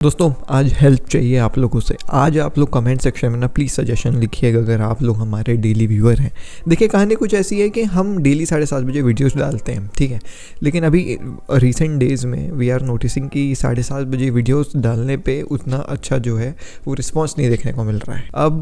दोस्तों आज हेल्प चाहिए आप लोगों से। आज आप लोग कमेंट सेक्शन में ना प्लीज़ सजेशन लिखिएगा अगर आप लोग हमारे डेली व्यूअर हैं। देखिए कहानी कुछ ऐसी है कि हम डेली 7:30 बजे वीडियोस डालते हैं, ठीक है, लेकिन अभी रिसेंट डेज़ में वी आर नोटिसिंग कि 7:30 बजे वीडियोस डालने पे उतना अच्छा जो है वो रिस्पॉन्स नहीं देखने को मिल रहा है। अब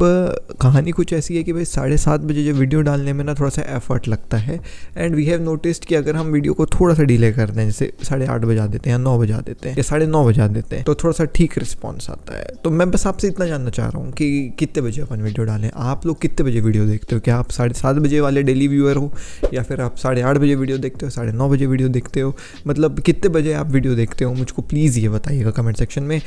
कहानी कुछ ऐसी है कि भाई 7:30 बजे जो वीडियो डालने में ना थोड़ा सा एफर्ट लगता है एंड वी हैव नोटिस्ड कि अगर हम वीडियो को थोड़ा सा डिले कर दें, जैसे 8:30 बजा देते हैं या 9 बजा देते हैं या 9:30 बजा देते हैं, तो थोड़ा सा ठीक रिस्पॉन्स आता है। तो मैं बस आपसे इतना जानना चाह रहा हूँ कि कितने बजे अपन वीडियो डालें। आप लोग कितने बजे वीडियो देखते हो? क्या आप 7:30 बजे वाले डेली व्यूअर हो या फिर आप 8:30 बजे वीडियो देखते हो, 9:30 बजे वीडियो देखते हो? मतलब कितने बजे आप वीडियो देखते हो मुझको प्लीज़ ये बताइएगा कमेंट सेक्शन में।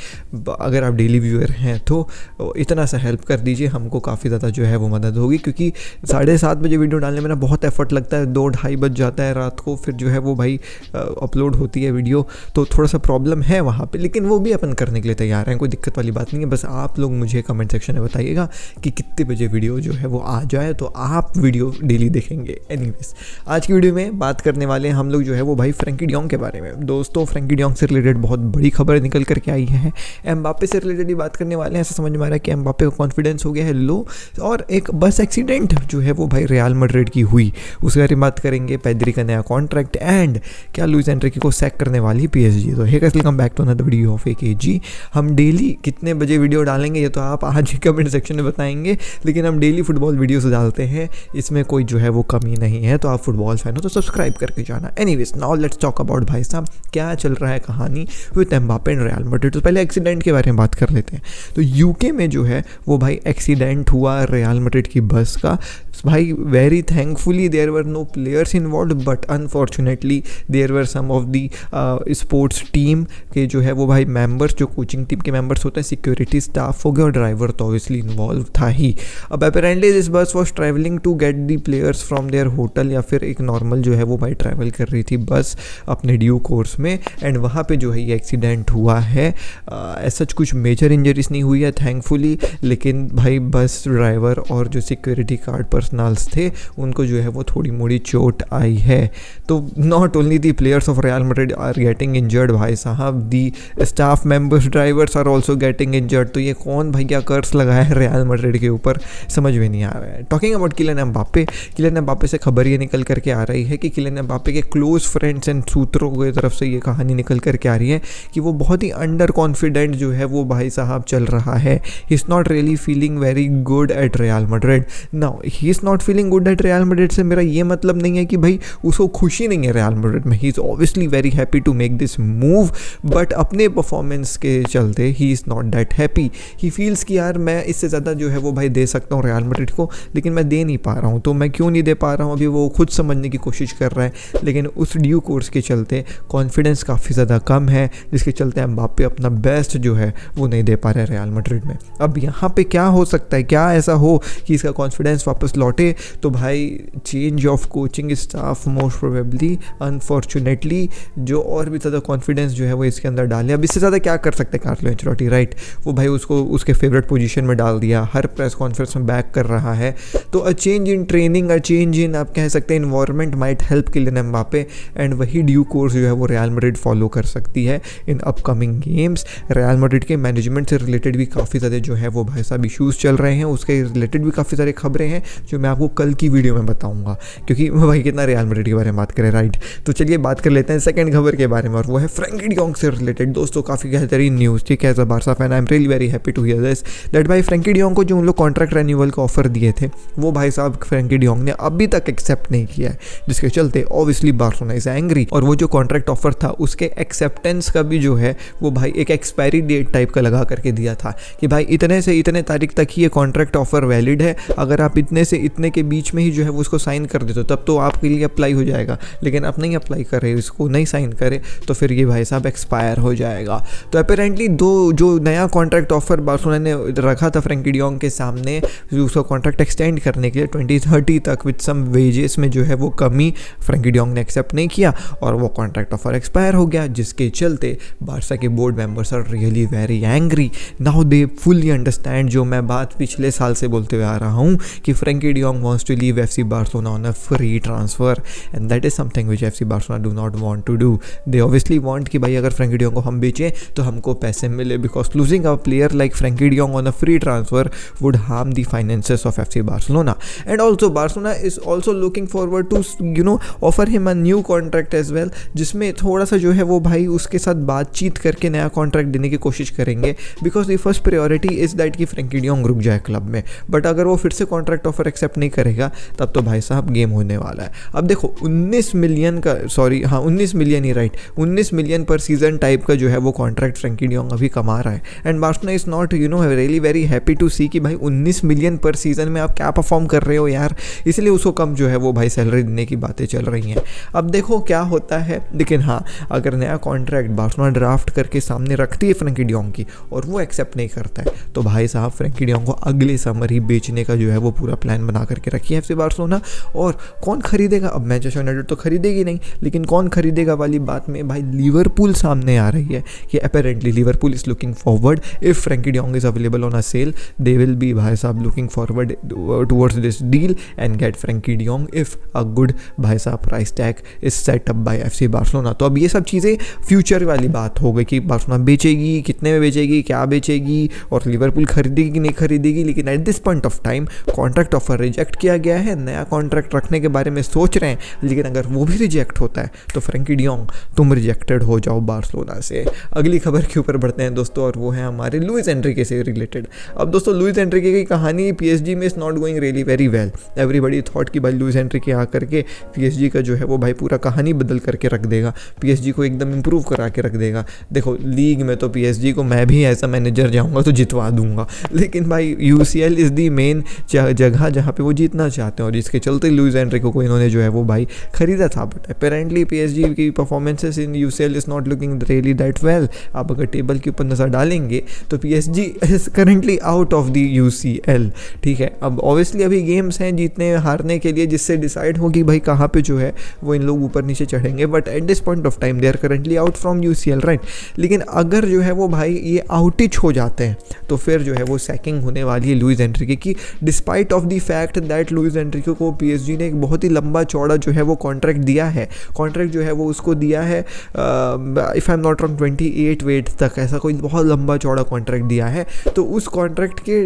अगर आप डेली व्यूअर हैं तो इतना सा हेल्प कर दीजिए, हमको काफ़ी ज़्यादा जो है वो मदद होगी, क्योंकि 7:30 बजे वीडियो डालने में ना बहुत एफर्ट लगता है। 2-2:30 बज जाता है रात को, फिर जो है वो भाई अपलोड होती है वीडियो, तो थोड़ा सा प्रॉब्लम है वहाँ पे, लेकिन वो भी अपन करने के लिए तैयार हैं, कोई दिक्कत वाली बात नहीं है। बस आप लोग मुझे कमेंट सेक्शन में बताइएगा कि कितने बजे वीडियो जो है वो आ जाए तो आप वीडियो डेली देखेंगे। एनीवेज, आज की वीडियो में बात करने वाले हैं हम लोग जो है वो भाई फ्रैंकी डियोंग के बारे में। दोस्तों फ्रैंकी डियोंग से रिलेटेड बहुत बड़ी खबर निकल करके आई है। एम्बापे से रिलेटेड ही बात करने वाले हैं। ऐसा समझ में आ रहा है कि एम्बापे का कॉन्फिडेंस हो गया है लो, और एक बस एक्सीडेंट जो है वो भाई रियल मैड्रिड की हुई, उसके बारे में बात करेंगे। पेड्री का नया कॉन्ट्रैक्ट एंड क्या लुइस एनरिके को सैक करने वाली PSG। तो hey guys, welcome back to another video of AKG। हम डेली कितने बजे वीडियो डालेंगे ये तो आप आज ही कमेंट सेक्शन में बताएंगे, लेकिन हम डेली फुटबॉल वीडियोस डालते हैं, इसमें कोई जो है वो कमी नहीं है। तो आप फुटबॉल फैन हो तो सब्सक्राइब करके जाना। Anyways, now let's talk about भाई साहब क्या चल रहा है कहानी with Mbappe and real Madrid. तो पहले एक्सीडेंट के बारे में बात कर लेते हैं। तो यूके में जो है वो भाई एक्सीडेंट हुआ रियल मैड्रिड की बस का। भाई very thankfully there were no players involve, but unfortunately there were some of the sports team के जो है वो भाई मेंबर्स, जो कोचिंग टीम के मेंबर्स होते हैं, सिक्योरिटी स्टाफ हो गया, और ड्राइवर तो ऑब्वियसली इन्वॉल्व था ही। अब apparently this bus was travelling to get the players from their hotel, या फिर एक नॉर्मल जो है वो भाई ट्रैवल कर रही थी बस अपने ड्यू कोर्स में, एंड वहाँ पे जो है ये एक्सीडेंट हुआ है। ऐसा कुछ मेजर इंजरीज नहीं हुई है थैंकफुली, लेकिन भाई बस ड्राइवर और जो सिक्योरिटी गार्ड पर्सनल्स थे उनको जो है वो थोड़ी मोड़ी चोट आई है। तो not only the players of Real Madrid are getting injured भाई साहब, the staff members, drivers are also getting injured. तो ये कौन भाई क्या कर्स लगाया है रियल मैड्रिड के ऊपर, समझ में नहीं आ रहा है। टॉकिंग अबाउट किलियन एम्बापे से खबर ये निकल करके आ रही है कि किलियन एम्बापे के क्लोज फ्रेंड्स एंड सूत्रों की तरफ से ये कहानी निकल करके आ रही है कि वो बहुत ही अंडर कॉन्फिडेंट जो है वो भाई साहब चल रहा है। ही is not really feeling very good at real Madrid. Now he is not feeling good at real Madrid से मेरा ये मतलब नहीं है कि भाई उसको खुशी नहीं है रियल मैड्रिड में। He is obviously very happy to make this move, but अपने परफॉर्मेंस के चलते he is not that happy. He feels कि यार मैं इससे ज़्यादा जो है वो भाई दे सकता हूँ रियल मैड्रिड को, लेकिन मैं दे नहीं पा रहा हूँ। तो मैं क्यों नहीं दे पा रहा हूँ अभी वो खुद समझने की कोशिश कर रहा है, लेकिन उस ड्यू कोर्स के चलते कॉन्फिडेंस काफ़ी ज़्यादा कम है, जिसके चलते एम्बापे अपना बेस्ट जो है वो नहीं दे पा रहे रियल मैड्रिड में। अब यहाँ पे क्या हो सकता है, क्या ऐसा हो कि इसका कॉन्फिडेंस वापस लौटे? तो भाई change of coaching staff most probably, unfortunately, जो और भी ज़्यादा कॉन्फिडेंस जो है वो इसके अंदर डाले। अब इससे ज़्यादा क्या कर सकते हैं कार्लो एंचेलोटी, राइट? वो भाई उसको उसके फेवरेट पोजीशन में डाल दिया, हर प्रेस कॉन्फ्रेंस में बैक कर रहा है। तो a change in training, a change in आप कह सकते हैं environment might help Kylian Mbappe, and वही ड्यू कोर्स जो है वो रियल मैड्रिड फॉलो कर सकती है in upcoming games. Real Madrid के मैनेजमेंट से रिलेटेड भी काफ़ी ज़्यादा जो है वो भाई साहब इशूज़ चल रहे हैं, उसके रिलेटेड भी काफ़ी सारी खबरें हैं जो मैं आपको कल की वीडियो में बताऊँगा, क्योंकि भाई कितना रियल मैड्रिड के बारे में बात करें, राइट? तो चलिए बात कर लेते हैं सेकंड खबर के बारे में, और वो है फ्रैंकी डियोंग से रिलेटेड। दोस्तों काफ़ी बेहतरीन न्यूज़, ठीक है, as a Barca fan I am really very happy to hear this that भाई फ्रैंकी डियोंग को जो उन लोग कॉन्ट्रैक्ट रेन्यूअल का ऑफर दिए थे वो भाई साहब फ्रैंकी डियोंग ने अभी तक एक्सेप्ट नहीं किया है, जिसके चलते ऑब्वियसली बार्सिलोना इज एंग्री। और वो जो कॉन्ट्रैक्ट ऑफर था उसके एक्सेप्टेंस का भी जो है वो भाई एक एक्सपायरी डेट टाइप का लगा करके दिया था कि भाई इतने से इतने तारीख तक ही ये कॉन्ट्रैक्ट ऑफर वैलिड है, अगर आप इतने से इतने के बीच में ही जो है वो उसको साइन कर देते हो तब तो आपके लिए अप्लाई हो जाएगा, लेकिन आप नहीं अप्लाई कर रहे, इसको नहीं साइन करे तो फिर ये भाई साहब एक्सपायर हो जाएगा। तो अपेरेंटली जो नया कॉन्ट्रैक्ट ऑफर बार्सिलोना ने रखा था फ्रैंकी डियोंग के सामने उसका कॉन्ट्रैक्ट एक्सटेंड करने के लिए 2030 तक विद सम वेजेस में जो है वो कमी, फ्रैंकी डियोंग ने एक्सेप्ट नहीं किया और वो कॉन्ट्रैक्ट ऑफर एक्सपायर हो गया, जिसके चलते बार्सा के board members are really very angry. Now they fully understand जो मैं बात पिछले साल से बोलते हुए आ रहा हूँ कि Frenkie de Jong wants to leave FC Barcelona on a free transfer, and that is something which FC Barcelona do not want to do. They obviously want कि भाई अगर फ्रैंकी डियोंग को हम बेचें तो हमको हमको पैसे मिले, because losing a player like Frenkie de Jong on a free transfer would harm the finances of FC Barcelona. And also Barcelona is also looking forward to offer him a new contract as well, जिसमें थोड़ा सा जो है वो भाई उसके साथ बातचीत करके नया कॉन्ट्रैक्ट देने की कोशिश करेंगे, because the first priority is that कि फ्रैंकी डी जॉन्ग रुक जाए क्लब में. बट अगर वो फिर से कॉन्ट्रैक्ट ऑफर एक्सेप्ट नहीं करेगा तब तो भाई साहब गेम होने वाला है. अब देखो 19 मिलियन का, सॉरी हाँ 19 मिलियन ही राइट, 19 मिलियन पर सीजन टाइप का जो है वो कॉन्ट्रैक्ट फ्रैंकी डी जॉन्ग अभी कमा रहा है. And Barcelona is not really very happy to see कि भाई 19 मिलियन पर सीजन में आप क्या परफॉर्म कर रहे हो यार, इसलिए उसको कम जो है वो भाई सैलरी देने की बातें चल रही हैं. अब देखो क्या होता है. लेकिन हाँ, अगर नया कॉन्ट्रैक्ट बार्सिलोना ड्राफ्ट करके सामने रखती है फ्रैंकी डी जॉन्ग की और वो एक्सेप्ट नहीं करता है तो भाई साहब फ्रैंकी डी जॉन्ग को अगले समर ही बेचने का जो है वो पूरा प्लान बना करके रखी है FC बार्सिलोना. और कौन खरीदेगा? अब मैनचेस्टर यूनाइटेड तो खरीदेगी नहीं, लेकिन कौन खरीदेगा वाली बात में भाई लिवरपूल सामने आ रही है कि apparently Liverpool is looking forward. If Frenkie de Jong is available on a sale they will be भाई साहब looking forward towards this deal and get Frenkie de Jong if a good भाई साहब price tag is set up by FC Barcelona. तो अब ये सब चीज़ें future वाली बात हो गई कि बार्सिलोना बेचेगी, कितने में बेचेगी, क्या बेचेगी और लिवरपूल खरीदेगी कि नहीं खरीदेगी. लेकिन eight this point of time contract offer reject किया गया है, नया कॉन्ट्रैक्ट रखने के बारे में सोच रहे हैं, लेकिन अगर वो भी रिजेक्ट होता है तो फ्रैंकी डी जॉन्ग तुम रिजेक्टेड हो जाओ बार्सिलोना से. अगली खबर के ऊपर बढ़ते हैं दोस्तों, और वो है हमारे लुइस एनरिके से रिलेटेड. अब दोस्तों लुइस एनरिके की कहानी PSG में is not going really very well. Everybody thought कि भाई लुइस एनरिके आकर के PSG का जो है वो भाई पूरा कहानी बदल करके रख देगा, PSG को एकदम इंप्रूव करा के रख देगा. देखो लीग में तो PSG को मैं भी ऐसा मैनेजर जाऊंगा तो जितवा दूंगा, लेकिन भाई UCL इज़ दी मेन जगह जहाँ पे वो जीतना चाहते हैं, और जिसके चलते लुइस एनरिके को इन्होंने जो है वो भाई खरीदा था. बट अपेरेंटली PSG की performances in UCL is not looking really that well. आप अगर टेबल के ऊपर नज़र डालेंगे तो PSG is currently out of the UCL. ठीक है, अब ऑब्वियसली अभी गेम्स हैं जीतने हारने के लिए, जिससे डिसाइड होगी भाई कहाँ पे जो है वो इन लोग ऊपर नीचे चढ़ेंगे. But at this point of time they are currently out from UCL right. लेकिन अगर जो है वो भाई ये आउटेज हो जाते हैं तो फिर जो है वो सैकिंग होने वाली है लुइस एनरिके की, despite of the fact that Louis Enrique को PSG ने एक बहुत ही लंबा चौड़ा जो है वो कॉन्ट्रैक्ट दिया है. कॉन्ट्रैक्ट जो है वो उसको दिया है if I am not wrong 28 वेट तक, ऐसा कोई बहुत लंबा चौड़ा कॉन्ट्रैक्ट दिया है. तो उस कॉन्ट्रैक्ट के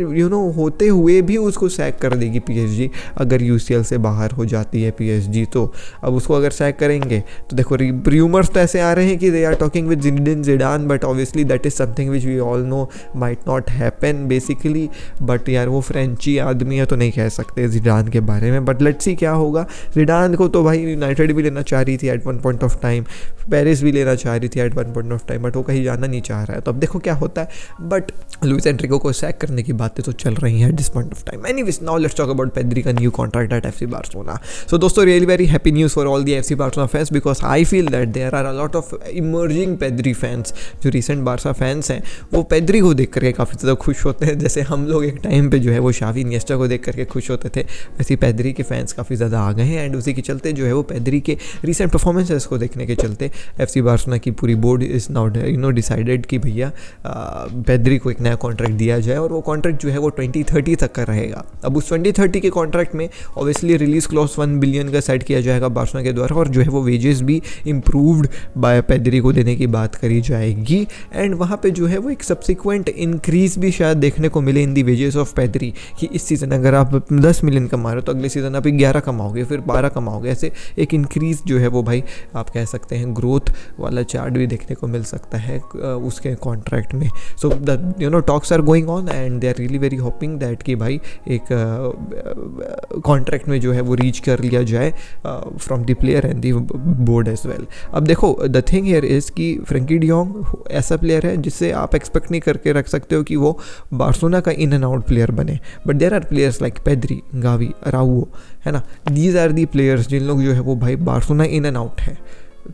होते हुए भी उसको सैक कर देगी PSG अगर UCL से बाहर हो जाती है PSG. तो अब उसको अगर सैक करेंगे तो देखो रूमर्स तो ऐसे आ रहे हैं कि they are talking with Zinedine Zidane, but obviously that is something which we all know might not happen basically. But यार वो फ्रेंची आदमी है तो नहीं कह सकते ज़िडान के बारे में. बट लेट्स सी क्या होगा. ज़िडान को तो भाई यूनाइटेड भी लेना चाह रही थी at one point of time, Paris भी लेना चाह रही थी at one point of time, but वो कहीं जाना नहीं चाह रहा है. तो अब देखो क्या होता है. बट लुइस एनरिके को सैक करने की बातें तो चल रही हैं at this point of time. Anyways now let's talk about Pedri का new contract at FC Barcelona. So दोस्तों really very happy news for all the FC Barcelona fans, because I feel that there are a lot of emerging Pedri fans. जो recent Barca fans हैं वो Pedri को देख करके काफ़ी ज़्यादा खुश होते हैं. जैसे हम लोग एक टाइम पे जो है वो शावी इनिएस्टा को देख करके खुश होते थे, वैसे पेद्री के फैंस काफ़ी ज़्यादा आ गए हैं. एंड उसी के चलते जो है वो पेद्री के रिसेंट परफॉर्मेंसेस को देखने के चलते FC बार्सिलोना की पूरी बोर्ड इज़ नाउ डिसाइडेड कि भैया पेद्री को एक नया कॉन्ट्रैक्ट दिया जाए, और वो कॉन्ट्रैक्ट जो है वो 2030 तक का रहेगा. अब उस 2030 के कॉन्ट्रैक्ट में ऑब्वियसली रिलीज क्लॉज 1 बिलियन का सेट किया जाएगा बार्सिलोना के द्वारा, और जो है वो वेजेस भी इम्प्रूव्ड बाय पेद्री को देने की बात करी जाएगी. एंड वहाँ पे जो है वो एक सब्सिक्वेंट इंक्रीज भी शायद देखने को मिले इन दी वेजेस ऑफ पेद्री, कि इस सीज़न अगर आप 10 मिलियन कमा रहे हो तो अगले सीज़न आप 11 कमाओगे, फिर 12 कमाओगे. ऐसे एक इंक्रीज जो है वो भाई आप कह सकते हैं ग्रोथ वाला चार्ट भी देखने को मिल सकता है उसके कॉन्ट्रैक्ट में. So the talks are going on and they are really very hoping that कि भाई एक कॉन्ट्रैक्ट में जो है वो रीच कर लिया जाए from the player and the board as well. अब देखो द थिंग हियर इज़ कि फ्रैंकी डी जॉन्ग ऐसा प्लेयर है जिससे आप एक्सपेक्ट नहीं करके रख सकते हो कि वो बार्सिलोना का इन एंड आउट प्लेयर बने. But there are players like Pedri, Gavi, Araujo, है ना, दीज आर दी प्लेयर्स जिन लोग जो है वो भाई बार्सिलोना इन एंड आउट है.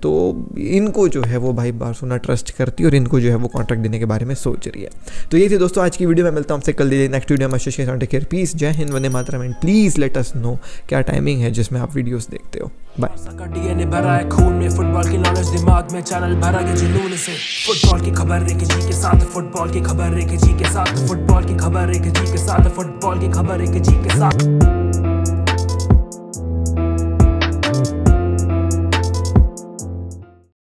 तो इनको जो है वो भाई बार्सिलोना ट्रस्ट करती है और इनको जो है वो कॉन्ट्रैक्ट देने के बारे में सोच रही है. तो ये थी दोस्तों आज की वीडियो में. मिलता हूँ आपसे कल दीजिए नेक्स्ट वीडियो में. Take care, peace, Jai Hind, Vande Mataram. And please let us know क्या टाइमिंग है जिसमें आप वीडियोस देखते हो. बाय. डीएनए भरा है खून में, फुटबॉल की नॉलेज दिमाग में, चैनल भरा के जुनून से. फुटबॉल की खबर एक जी के साथ, फुटबॉल की खबर एक जी के साथ, फुटबॉल की खबर एक जी के साथ, फुटबॉल की खबर एक जी के साथ.